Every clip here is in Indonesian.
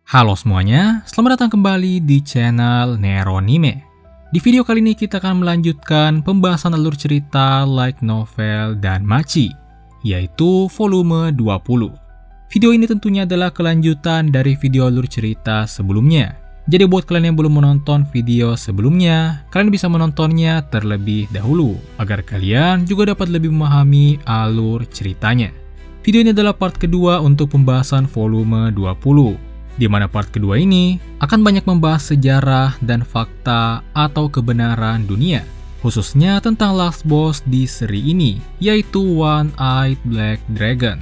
Halo semuanya, selamat datang kembali di channel Neronime. Di video kali ini kita akan melanjutkan pembahasan alur cerita light novel Danmachi, yaitu volume 20. Video ini tentunya adalah kelanjutan dari video alur cerita sebelumnya. Jadi buat kalian yang belum menonton video sebelumnya, kalian bisa menontonnya terlebih dahulu, agar kalian juga dapat lebih memahami alur ceritanya. Video ini adalah part kedua untuk pembahasan volume 20. Di mana part kedua ini akan banyak membahas sejarah dan fakta atau kebenaran dunia, khususnya tentang last boss di seri ini, yaitu One-Eyed Black Dragon.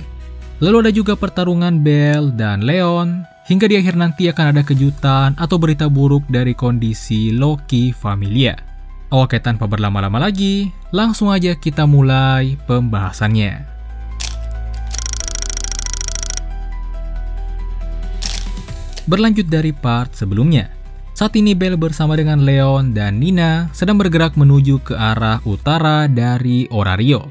Lalu ada juga pertarungan Belle dan Leon, hingga di akhir nanti akan ada kejutan atau berita buruk dari kondisi Loki Familia. Oke, tanpa berlama-lama lagi, langsung aja kita mulai pembahasannya. Berlanjut dari part sebelumnya, saat ini Belle bersama dengan Leon dan Nina sedang bergerak menuju ke arah utara dari Orario.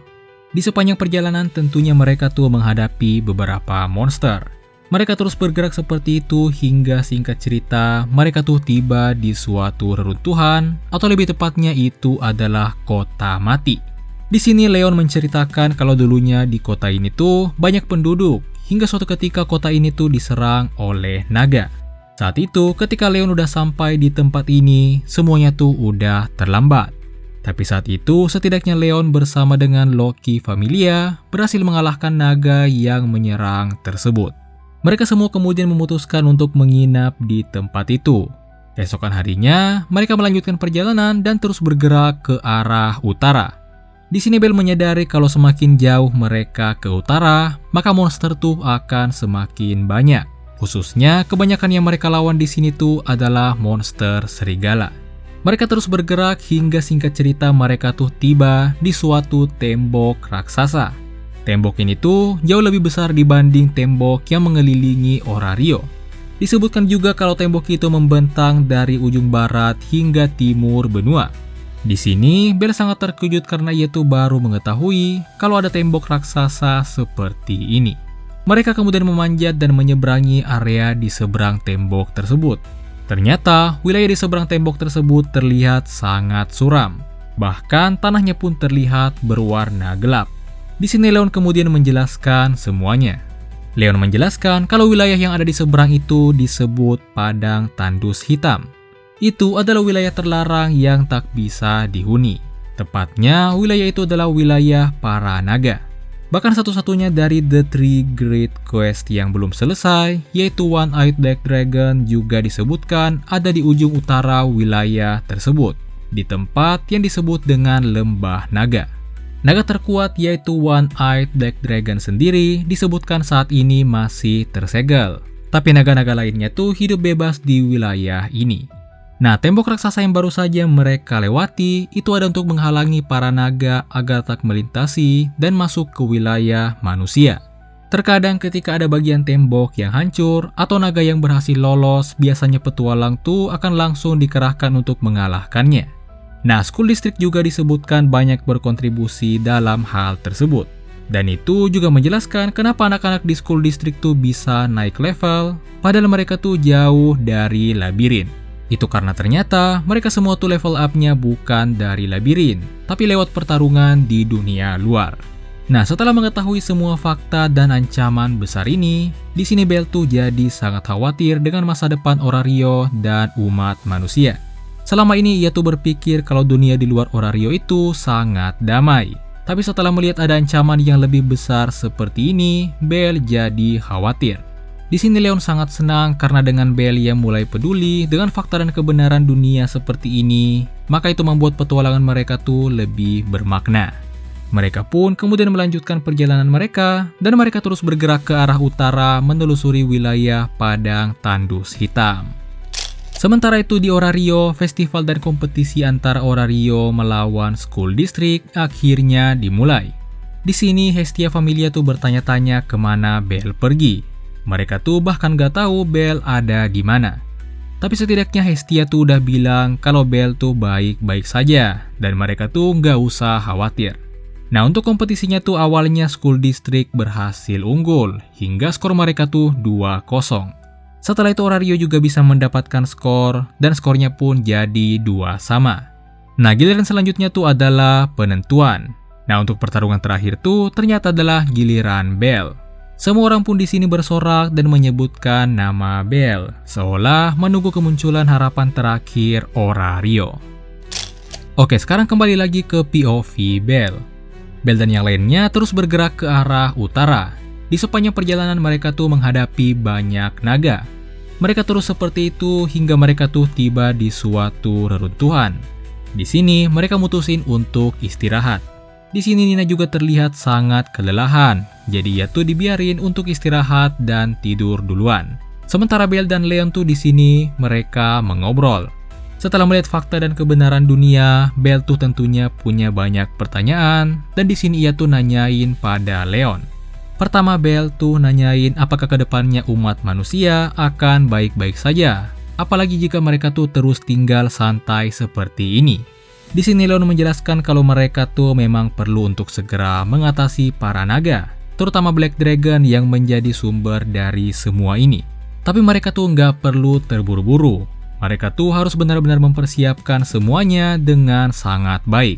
Di sepanjang perjalanan tentunya mereka tuh menghadapi beberapa monster. Mereka terus bergerak seperti itu hingga singkat cerita mereka tuh tiba di suatu reruntuhan, atau lebih tepatnya itu adalah kota mati. Di sini Leon menceritakan kalau dulunya di kota ini tuh banyak penduduk, hingga suatu ketika kota ini tuh diserang oleh naga. Saat itu ketika Leon udah sampai di tempat ini, semuanya tuh udah terlambat. Tapi saat itu setidaknya Leon bersama dengan Loki Familia berhasil mengalahkan naga yang menyerang tersebut. Mereka semua kemudian memutuskan untuk menginap di tempat itu. Keesokan harinya mereka melanjutkan perjalanan dan terus bergerak ke arah utara. Di sini Belle menyadari kalau semakin jauh mereka ke utara, maka monster tuh akan semakin banyak. Khususnya kebanyakan yang mereka lawan di sini tuh adalah monster serigala. Mereka terus bergerak hingga singkat cerita mereka tuh tiba di suatu tembok raksasa. Tembok ini tuh jauh lebih besar dibanding tembok yang mengelilingi Orario. Disebutkan juga kalau tembok itu membentang dari ujung barat hingga timur benua. Di sini, Belle sangat terkejut karena ia tuh baru mengetahui kalau ada tembok raksasa seperti ini. Mereka kemudian memanjat dan menyeberangi area di seberang tembok tersebut. Ternyata, wilayah di seberang tembok tersebut terlihat sangat suram. Bahkan, tanahnya pun terlihat berwarna gelap. Di sini Leon kemudian menjelaskan semuanya. Leon menjelaskan kalau wilayah yang ada di seberang itu disebut Padang Tandus Hitam. Itu adalah wilayah terlarang yang tak bisa dihuni. Tepatnya, wilayah itu adalah wilayah para naga. Bahkan satu-satunya dari The Three Great Quest yang belum selesai, yaitu One-Eyed Black Dragon juga disebutkan ada di ujung utara wilayah tersebut, di tempat yang disebut dengan Lembah Naga. Naga terkuat yaitu One-Eyed Black Dragon sendiri disebutkan saat ini masih tersegel. Tapi naga-naga lainnya tuh hidup bebas di wilayah ini. Nah, tembok raksasa yang baru saja mereka lewati itu ada untuk menghalangi para naga agar tak melintasi dan masuk ke wilayah manusia. Terkadang ketika ada bagian tembok yang hancur atau naga yang berhasil lolos, biasanya petualang tuh akan langsung dikerahkan untuk mengalahkannya. Nah, School District juga disebutkan banyak berkontribusi dalam hal tersebut. Dan itu juga menjelaskan kenapa anak-anak di School District tuh bisa naik level, padahal mereka tuh jauh dari labirin. Itu karena ternyata mereka semua tuh level up-nya bukan dari labirin, tapi lewat pertarungan di dunia luar. Nah, setelah mengetahui semua fakta dan ancaman besar ini, di sini Belle tuh jadi sangat khawatir dengan masa depan Orario dan umat manusia. Selama ini ia tuh berpikir kalau dunia di luar Orario itu sangat damai. Tapi setelah melihat ada ancaman yang lebih besar seperti ini, Belle jadi khawatir. Di sini Leon sangat senang karena dengan Belle yang mulai peduli dengan fakta dan kebenaran dunia seperti ini, maka itu membuat petualangan mereka tuh lebih bermakna. Mereka pun kemudian melanjutkan perjalanan mereka dan mereka terus bergerak ke arah utara menelusuri wilayah Padang Tandus Hitam. Sementara itu di Orario, festival dan kompetisi antara Orario melawan School District akhirnya dimulai. Di sini Hestia Familia tuh bertanya-tanya kemana Belle pergi. Mereka tuh bahkan gak tahu Belle ada di mana. Tapi setidaknya Hestia tuh udah bilang kalau Belle tuh baik-baik saja dan mereka tuh gak usah khawatir. Nah, untuk kompetisinya tuh awalnya School District berhasil unggul hingga skor mereka tuh 2-0. Setelah itu Orario juga bisa mendapatkan skor, dan skornya pun jadi 2-2. Nah, giliran selanjutnya tuh adalah penentuan. Nah, untuk pertarungan terakhir tuh ternyata adalah giliran bel. Semua orang pun di sini bersorak dan menyebutkan nama bel, seolah menunggu kemunculan harapan terakhir Orario. Oke, sekarang kembali lagi ke POV Bel. Bel dan yang lainnya terus bergerak ke arah utara. Di sepanjang perjalanan mereka tuh menghadapi banyak naga. Mereka terus seperti itu hingga mereka tuh tiba di suatu reruntuhan. Di sini mereka mutusin untuk istirahat. Di sini Nina juga terlihat sangat kelelahan, jadi ia tuh dibiarin untuk istirahat dan tidur duluan. Sementara Bel dan Leon tuh di sini mereka mengobrol. Setelah melihat fakta dan kebenaran dunia, Bel tuh tentunya punya banyak pertanyaan, dan di sini ia tuh nanyain pada Leon. Pertama, Bel tuh nanyain apakah kedepannya umat manusia akan baik-baik saja, apalagi jika mereka tuh terus tinggal santai seperti ini. Di sini Leon menjelaskan kalau mereka tuh memang perlu untuk segera mengatasi para naga, terutama Black Dragon yang menjadi sumber dari semua ini. Tapi mereka tuh nggak perlu terburu-buru. Mereka tuh harus benar-benar mempersiapkan semuanya dengan sangat baik.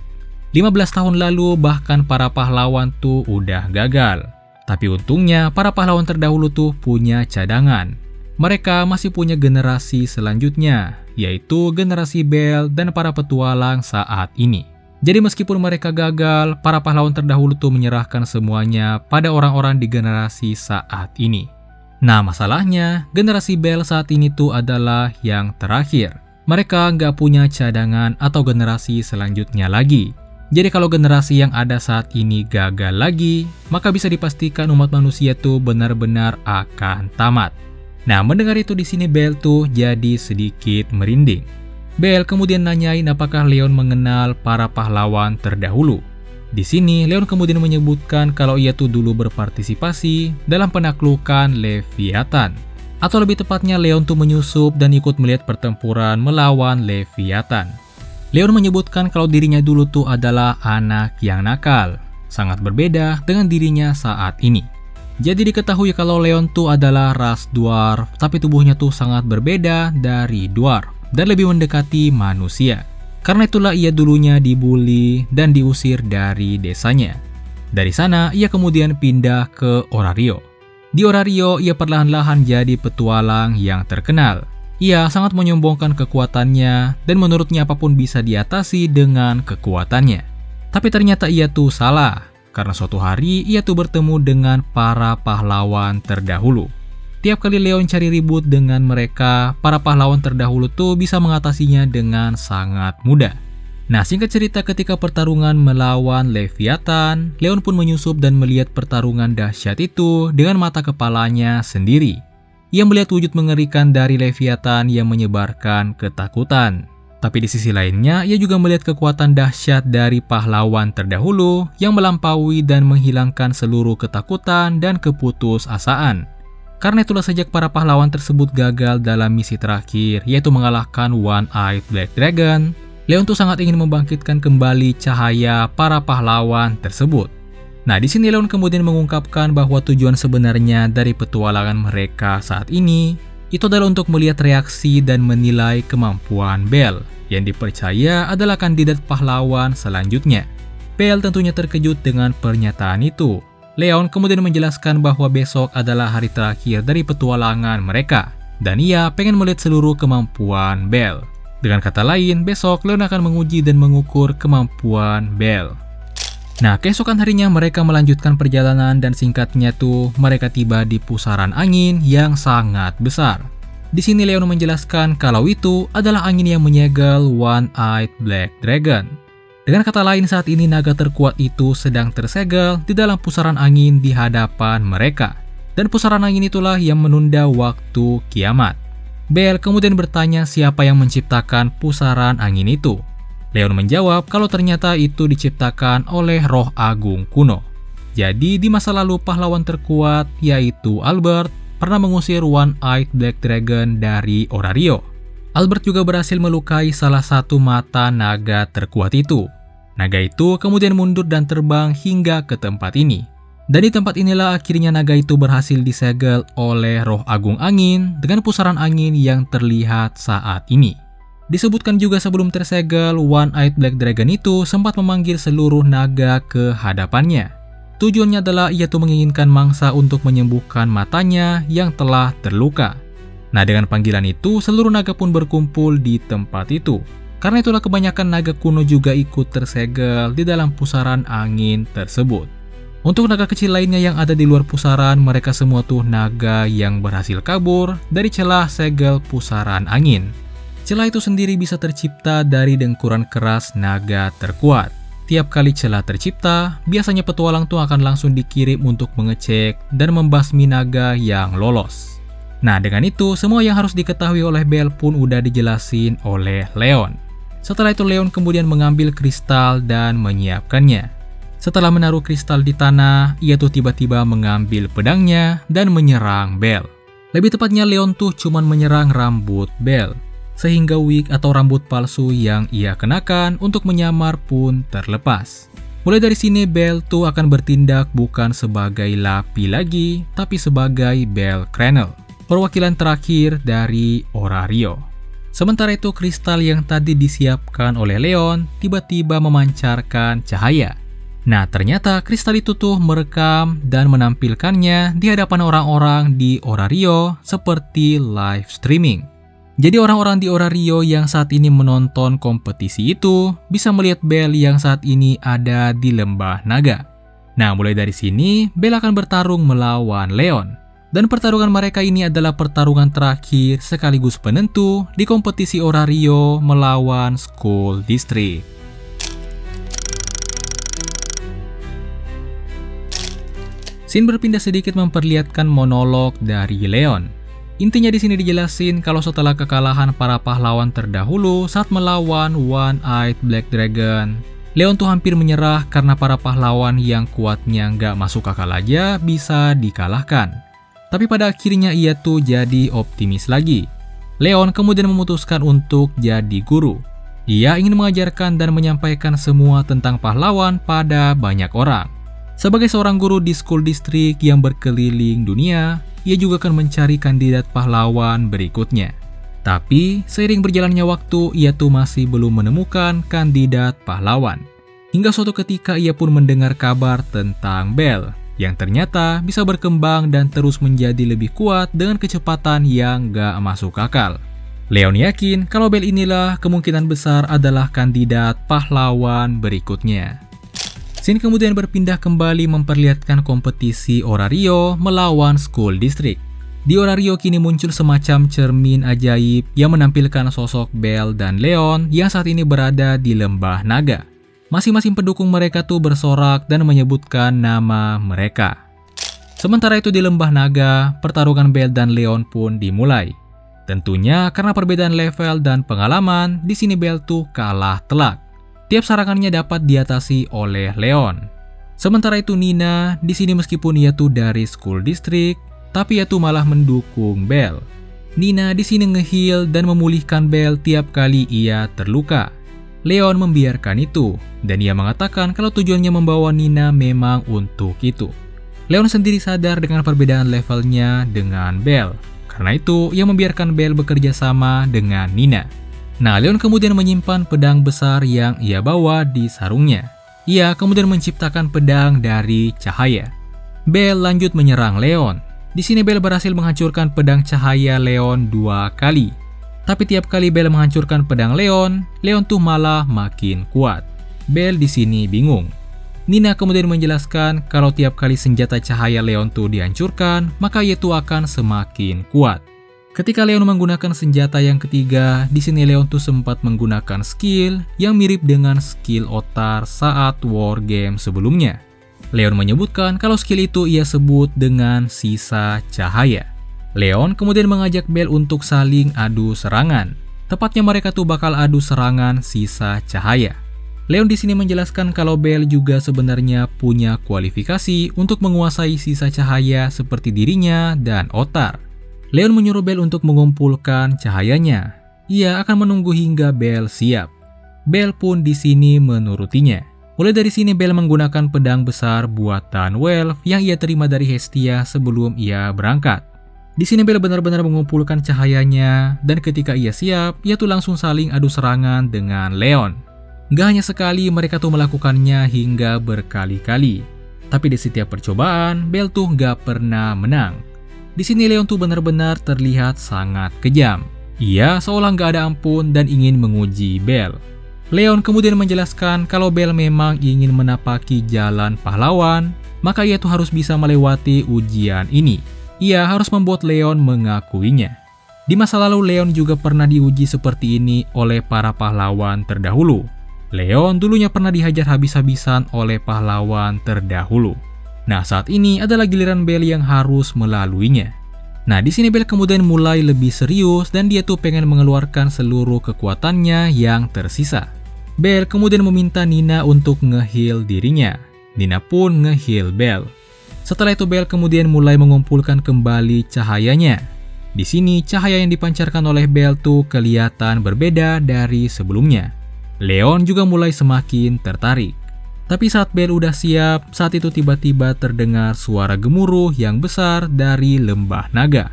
15 tahun lalu bahkan para pahlawan tuh udah gagal. Tapi untungnya para pahlawan terdahulu tuh punya cadangan. Mereka masih punya generasi selanjutnya, yaitu generasi Bel dan para petualang saat ini. Jadi meskipun mereka gagal, para pahlawan terdahulu tuh menyerahkan semuanya pada orang-orang di generasi saat ini. Nah, masalahnya generasi Bel saat ini tuh adalah yang terakhir. Mereka nggak punya cadangan atau generasi selanjutnya lagi. Jadi kalau generasi yang ada saat ini gagal lagi, maka bisa dipastikan umat manusia tuh benar-benar akan tamat. Nah, mendengar itu di sini Bel tuh jadi sedikit merinding. Bel kemudian nanyain apakah Leon mengenal para pahlawan terdahulu. Di sini Leon kemudian menyebutkan kalau ia tuh dulu berpartisipasi dalam penaklukan Leviathan. Atau lebih tepatnya Leon tuh menyusup dan ikut melihat pertempuran melawan Leviathan. Leon menyebutkan kalau dirinya dulu tuh adalah anak yang nakal, sangat berbeda dengan dirinya saat ini. Jadi diketahui kalau Leon tuh adalah ras dwarf, tapi tubuhnya tuh sangat berbeda dari dwarf dan lebih mendekati manusia. Karena itulah ia dulunya dibully dan diusir dari desanya. Dari sana ia kemudian pindah ke Orario. Di Orario ia perlahan-lahan jadi petualang yang terkenal. Ia sangat menyombongkan kekuatannya dan menurutnya apapun bisa diatasi dengan kekuatannya. Tapi ternyata ia tuh salah. Karena suatu hari ia tuh bertemu dengan para pahlawan terdahulu. Tiap kali Leon cari ribut dengan mereka, para pahlawan terdahulu tuh bisa mengatasinya dengan sangat mudah. Nah, singkat cerita ketika pertarungan melawan Leviathan, Leon pun menyusup dan melihat pertarungan dahsyat itu dengan mata kepalanya sendiri. Ia melihat wujud mengerikan dari Leviathan yang menyebarkan ketakutan. Tapi di sisi lainnya, ia juga melihat kekuatan dahsyat dari pahlawan terdahulu yang melampaui dan menghilangkan seluruh ketakutan dan keputusasaan. Karena itulah sejak para pahlawan tersebut gagal dalam misi terakhir, yaitu mengalahkan One-Eyed Black Dragon, Leon tuh sangat ingin membangkitkan kembali cahaya para pahlawan tersebut. Nah, di sini Leon kemudian mengungkapkan bahwa tujuan sebenarnya dari petualangan mereka saat ini itu adalah untuk melihat reaksi dan menilai kemampuan Bel yang dipercaya adalah kandidat pahlawan selanjutnya. Bel tentunya terkejut dengan pernyataan itu. Leon kemudian menjelaskan bahwa besok adalah hari terakhir dari petualangan mereka dan ia pengen melihat seluruh kemampuan Bel. Dengan kata lain, besok Leon akan menguji dan mengukur kemampuan Bel. Nah, keesokan harinya mereka melanjutkan perjalanan dan singkatnya tuh mereka tiba di pusaran angin yang sangat besar. Di sini Leon menjelaskan kalau itu adalah angin yang menyegel One-Eyed Black Dragon. Dengan kata lain, saat ini naga terkuat itu sedang tersegel di dalam pusaran angin di hadapan mereka. Dan pusaran angin itulah yang menunda waktu kiamat. Bel kemudian bertanya siapa yang menciptakan pusaran angin itu. Leon menjawab kalau ternyata itu diciptakan oleh roh agung kuno. Jadi di masa lalu pahlawan terkuat yaitu Albert pernah mengusir One-Eyed Black Dragon dari Orario. Albert juga berhasil melukai salah satu mata naga terkuat itu. Naga itu kemudian mundur dan terbang hingga ke tempat ini. Dan di tempat inilah akhirnya naga itu berhasil disegel oleh roh agung angin dengan pusaran angin yang terlihat saat ini. Disebutkan juga sebelum tersegel, One-Eyed Black Dragon itu sempat memanggil seluruh naga ke hadapannya. Tujuannya adalah ia tuh menginginkan mangsa untuk menyembuhkan matanya yang telah terluka. Nah, dengan panggilan itu, seluruh naga pun berkumpul di tempat itu. Karena itulah kebanyakan naga kuno juga ikut tersegel di dalam pusaran angin tersebut. Untuk naga kecil lainnya yang ada di luar pusaran, mereka semua tuh naga yang berhasil kabur dari celah segel pusaran angin. Celah itu sendiri bisa tercipta dari dengkuran keras naga terkuat. Tiap kali celah tercipta, biasanya petualang tuh akan langsung dikirim untuk mengecek dan membasmi naga yang lolos. Nah, dengan itu, semua yang harus diketahui oleh Belle pun udah dijelasin oleh Leon. Setelah itu, Leon kemudian mengambil kristal dan menyiapkannya. Setelah menaruh kristal di tanah, ia tuh tiba-tiba mengambil pedangnya dan menyerang Belle. Lebih tepatnya, Leon tuh cuman menyerang rambut Belle, sehingga wig atau rambut palsu yang ia kenakan untuk menyamar pun terlepas. Mulai dari sini, Belle tuh akan bertindak bukan sebagai Lapi lagi, tapi sebagai Belle Cranel, perwakilan terakhir dari Orario. Sementara itu, kristal yang tadi disiapkan oleh Leon tiba-tiba memancarkan cahaya. Nah, ternyata kristal itu tuh merekam dan menampilkannya di hadapan orang-orang di Orario seperti live streaming. Jadi orang-orang di Orario yang saat ini menonton kompetisi itu bisa melihat Belle yang saat ini ada di Lembah Naga. Nah, mulai dari sini, Belle akan bertarung melawan Leon. Dan pertarungan mereka ini adalah pertarungan terakhir sekaligus penentu di kompetisi Orario melawan Skull District. Scene berpindah sedikit memperlihatkan monolog dari Leon. Intinya di sini dijelasin kalau setelah kekalahan para pahlawan terdahulu saat melawan One-Eyed Black Dragon, Leon tuh hampir menyerah karena para pahlawan yang kuatnya nggak masuk akal aja bisa dikalahkan. Tapi pada akhirnya ia tuh jadi optimis lagi. Leon kemudian memutuskan untuk jadi guru. Ia ingin mengajarkan dan menyampaikan semua tentang pahlawan pada banyak orang. Sebagai seorang guru di Skull District yang berkeliling dunia, ia juga akan mencari kandidat pahlawan berikutnya. Tapi, seiring berjalannya waktu, ia tuh masih belum menemukan kandidat pahlawan. Hingga suatu ketika ia pun mendengar kabar tentang Belle, yang ternyata bisa berkembang dan terus menjadi lebih kuat dengan kecepatan yang gak masuk akal. Leon yakin kalau Belle inilah kemungkinan besar adalah kandidat pahlawan berikutnya. Scene kemudian berpindah kembali memperlihatkan kompetisi Orario melawan Skull District. Di Orario kini muncul semacam cermin ajaib yang menampilkan sosok Belle dan Leon yang saat ini berada di Lembah Naga. Masing-masing pendukung mereka tuh bersorak dan menyebutkan nama mereka. Sementara itu di Lembah Naga, pertarungan Belle dan Leon pun dimulai. Tentunya karena perbedaan level dan pengalaman, di sini Belle tuh kalah telak. Tiap serangannya dapat diatasi oleh Leon. Sementara itu Nina, di sini meskipun ia tuh dari Skull District, tapi ia tuh malah mendukung Belle. Nina di sini nge-heal dan memulihkan Belle tiap kali ia terluka. Leon membiarkan itu, dan ia mengatakan kalau tujuannya membawa Nina memang untuk itu. Leon sendiri sadar dengan perbedaan levelnya dengan Belle. Karena itu, ia membiarkan Belle bekerja sama dengan Nina. Nah, Leon kemudian menyimpan pedang besar yang ia bawa di sarungnya. Ia kemudian menciptakan pedang dari cahaya. Belle lanjut menyerang Leon. Di sini Belle berhasil menghancurkan pedang cahaya Leon 2 kali. Tapi tiap kali Belle menghancurkan pedang Leon, Leon tuh malah makin kuat. Belle di sini bingung. Nina kemudian menjelaskan kalau tiap kali senjata cahaya Leon tuh dihancurkan, maka ia tuh akan semakin kuat. Ketika Leon menggunakan senjata yang ketiga, di sini Leon tuh sempat menggunakan skill yang mirip dengan skill Otar saat war game sebelumnya. Leon menyebutkan kalau skill itu ia sebut dengan sisa cahaya. Leon kemudian mengajak Belle untuk saling adu serangan. Tepatnya mereka tuh bakal adu serangan sisa cahaya. Leon di sini menjelaskan kalau Belle juga sebenarnya punya kualifikasi untuk menguasai sisa cahaya seperti dirinya dan Otar. Leon menyuruh Belle untuk mengumpulkan cahayanya. Ia akan menunggu hingga Belle siap. Belle pun di sini menurutinya. Mulai dari sini Bell menggunakan pedang besar buatan Welf yang ia terima dari Hestia sebelum ia berangkat. Di sini Bell benar-benar mengumpulkan cahayanya, dan ketika ia siap, ia tuh langsung saling adu serangan dengan Leon. Gak hanya sekali, mereka tuh melakukannya hingga berkali-kali. Tapi di setiap percobaan, Bell tuh gak pernah menang. Di sini Leon tuh benar-benar terlihat sangat kejam. Ia seolah gak ada ampun dan ingin menguji Bell. Leon kemudian menjelaskan kalau Bell memang ingin menapaki jalan pahlawan, maka ia tuh harus bisa melewati ujian ini. Ia harus membuat Leon mengakuinya. Di masa lalu Leon juga pernah diuji seperti ini oleh para pahlawan terdahulu. Leon dulunya pernah dihajar habis-habisan oleh pahlawan terdahulu. Nah, saat ini adalah giliran Bell yang harus melaluinya. Nah, di sini Bell kemudian mulai lebih serius dan dia tuh pengen mengeluarkan seluruh kekuatannya yang tersisa. Bell kemudian meminta Nina untuk nge-heal dirinya. Nina pun nge-heal Bell. Setelah itu Bell kemudian mulai mengumpulkan kembali cahayanya. Di sini cahaya yang dipancarkan oleh Bell tuh kelihatan berbeda dari sebelumnya. Leon juga mulai semakin tertarik. Tapi saat Bell udah siap, saat itu tiba-tiba terdengar suara gemuruh yang besar dari lembah naga.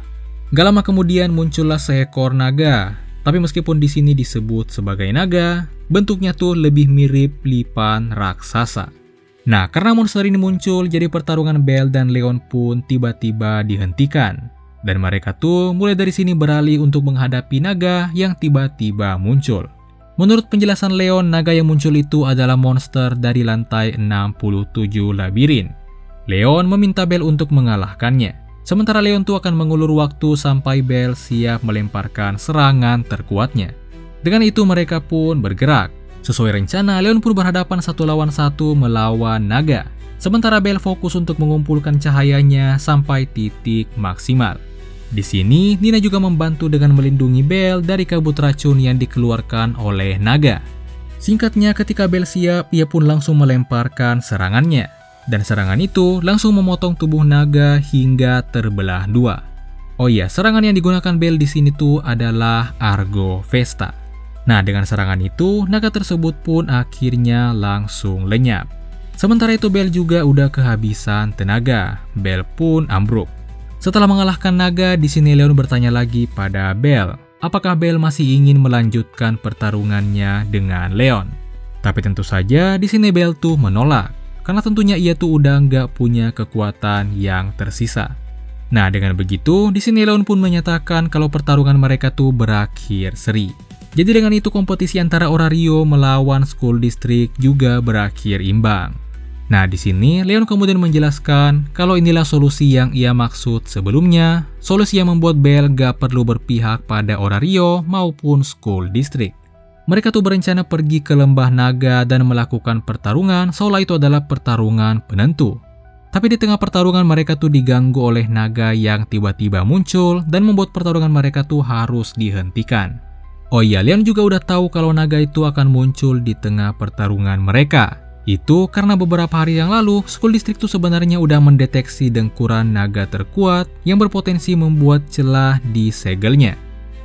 Gak lama kemudian muncullah seekor naga. Tapi meskipun di sini disebut sebagai naga, bentuknya tuh lebih mirip lipan raksasa. Nah, karena monster ini muncul, jadi pertarungan Bell dan Leon pun tiba-tiba dihentikan. Dan mereka tuh mulai dari sini beralih untuk menghadapi naga yang tiba-tiba muncul. Menurut penjelasan Leon, naga yang muncul itu adalah monster dari lantai 67 labirin. Leon meminta Bell untuk mengalahkannya. Sementara Leon tuh akan mengulur waktu sampai Bell siap melemparkan serangan terkuatnya. Dengan itu mereka pun bergerak. Sesuai rencana, Leon pun berhadapan satu lawan satu melawan naga. Sementara Bell fokus untuk mengumpulkan cahayanya sampai titik maksimal. Di sini, Nina juga membantu dengan melindungi Bell dari kabut racun yang dikeluarkan oleh naga. Singkatnya, ketika Bell siap, ia pun langsung melemparkan serangannya. Dan serangan itu langsung memotong tubuh naga hingga terbelah dua. Oh iya, serangan yang digunakan Bell di sini tuh adalah Argo Vesta. Nah, dengan serangan itu, naga tersebut pun akhirnya langsung lenyap. Sementara itu Bell juga udah kehabisan tenaga. Bell pun ambruk. Setelah mengalahkan naga, di sini Leon bertanya lagi pada Bell, apakah Bell masih ingin melanjutkan pertarungannya dengan Leon. Tapi tentu saja di sini Bell tuh menolak, karena tentunya ia tuh udah nggak punya kekuatan yang tersisa. Nah, dengan begitu, di sini Leon pun menyatakan kalau pertarungan mereka tuh berakhir seri. Jadi dengan itu kompetisi antara Orario melawan School District juga berakhir imbang. Nah, di sini Leon kemudian menjelaskan kalau inilah solusi yang ia maksud sebelumnya, solusi yang membuat Bell gak perlu berpihak pada Orario maupun School District. Mereka tuh berencana pergi ke Lembah Naga dan melakukan pertarungan seolah itu adalah pertarungan penentu. Tapi di tengah pertarungan mereka tuh diganggu oleh naga yang tiba-tiba muncul dan membuat pertarungan mereka tuh harus dihentikan. Oh iya, Leon juga udah tahu kalau naga itu akan muncul di tengah pertarungan mereka. Itu karena beberapa hari yang lalu, School District tuh sebenarnya udah mendeteksi dengkuran naga terkuat yang berpotensi membuat celah di segelnya.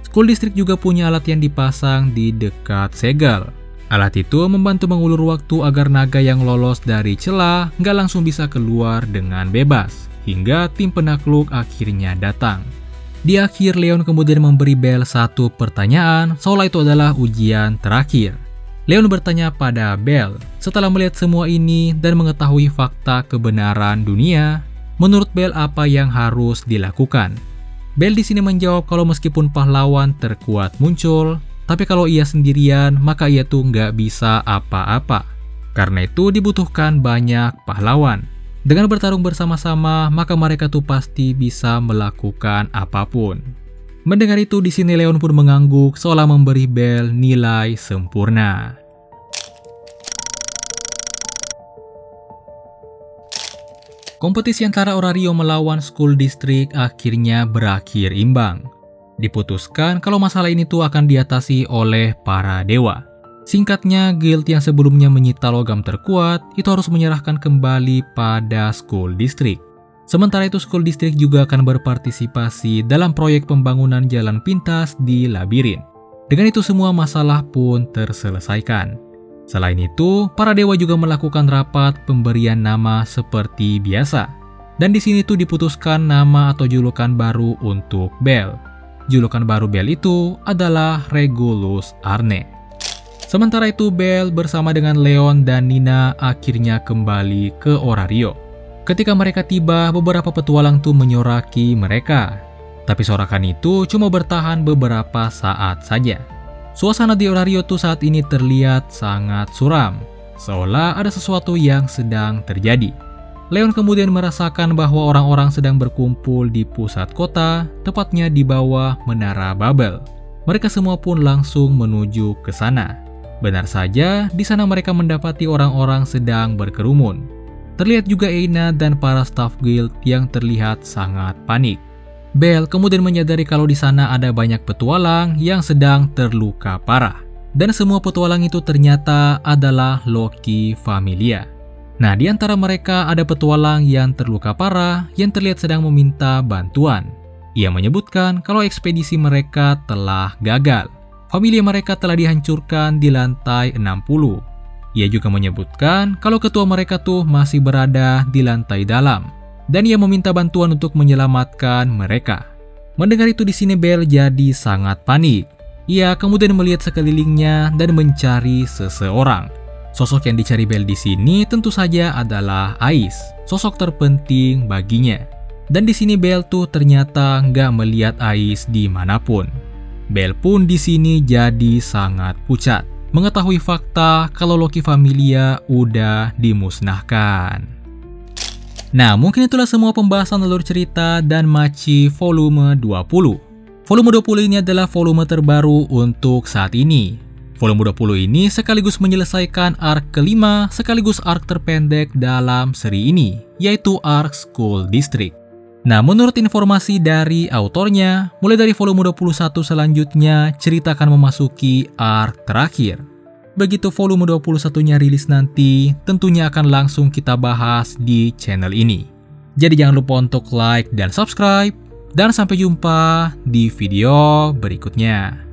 School District juga punya alat yang dipasang di dekat segel. Alat itu membantu mengulur waktu agar naga yang lolos dari celah nggak langsung bisa keluar dengan bebas, hingga tim penakluk akhirnya datang. Di akhir, Leon kemudian memberi Bell satu pertanyaan, seolah itu adalah ujian terakhir. Leon bertanya pada Bell, setelah melihat semua ini dan mengetahui fakta kebenaran dunia, menurut Bell apa yang harus dilakukan? Bell di sini menjawab kalau meskipun pahlawan terkuat muncul, tapi kalau ia sendirian maka ia tuh nggak bisa apa-apa. Karena itu dibutuhkan banyak pahlawan. Dengan bertarung bersama-sama, maka mereka tuh pasti bisa melakukan apapun. Mendengar itu, di sini Leon pun mengangguk seolah memberi Bell nilai sempurna. Kompetisi antara Orario melawan School District akhirnya berakhir imbang. Diputuskan kalau masalah ini tuh akan diatasi oleh para dewa. Singkatnya, guild yang sebelumnya menyita logam terkuat itu harus menyerahkan kembali pada School District. Sementara itu School District juga akan berpartisipasi dalam proyek pembangunan jalan pintas di labirin. Dengan itu semua masalah pun terselesaikan. Selain itu, para dewa juga melakukan rapat pemberian nama seperti biasa. Dan di sini tuh diputuskan nama atau julukan baru untuk Bel. Julukan baru Bel itu adalah Regulus Arne. Sementara itu, Bel bersama dengan Leon dan Nina akhirnya kembali ke Orario. Ketika mereka tiba, beberapa petualang tuh menyoraki mereka. Tapi sorakan itu cuma bertahan beberapa saat saja. Suasana di Orario tuh saat ini terlihat sangat suram, seolah ada sesuatu yang sedang terjadi. Leon kemudian merasakan bahwa orang-orang sedang berkumpul di pusat kota, tepatnya di bawah Menara Babel. Mereka semua pun langsung menuju ke sana. Benar saja, di sana mereka mendapati orang-orang sedang berkerumun. Terlihat juga Eina dan para staf guild yang terlihat sangat panik. Bel kemudian menyadari kalau di sana ada banyak petualang yang sedang terluka parah. Dan semua petualang itu ternyata adalah Loki Familia. Nah, di antara mereka ada petualang yang terluka parah yang terlihat sedang meminta bantuan. Ia menyebutkan kalau ekspedisi mereka telah gagal. Familia mereka telah dihancurkan di lantai 60. Ia juga menyebutkan kalau ketua mereka tuh masih berada di lantai dalam. Dan ia meminta bantuan untuk menyelamatkan mereka. Mendengar itu di sini Bel jadi sangat panik. Ia kemudian melihat sekelilingnya dan mencari seseorang. Sosok yang dicari Bel di sini tentu saja adalah Ais, sosok terpenting baginya. Dan di sini Bel tuh ternyata nggak melihat Ais dimanapun. Bel pun di sini jadi sangat pucat, mengetahui fakta kalau Loki Familia udah dimusnahkan. Nah, mungkin itulah semua pembahasan alur cerita dan Machi volume 20. Volume 20 ini adalah volume terbaru untuk saat ini. Volume 20 ini sekaligus menyelesaikan arc kelima sekaligus arc terpendek dalam seri ini, yaitu arc School District. Nah, menurut informasi dari autornya, mulai dari volume 21 selanjutnya, cerita akan memasuki arc terakhir. Begitu volume 21-nya rilis nanti, tentunya akan langsung kita bahas di channel ini. Jadi jangan lupa untuk like dan subscribe, dan sampai jumpa di video berikutnya.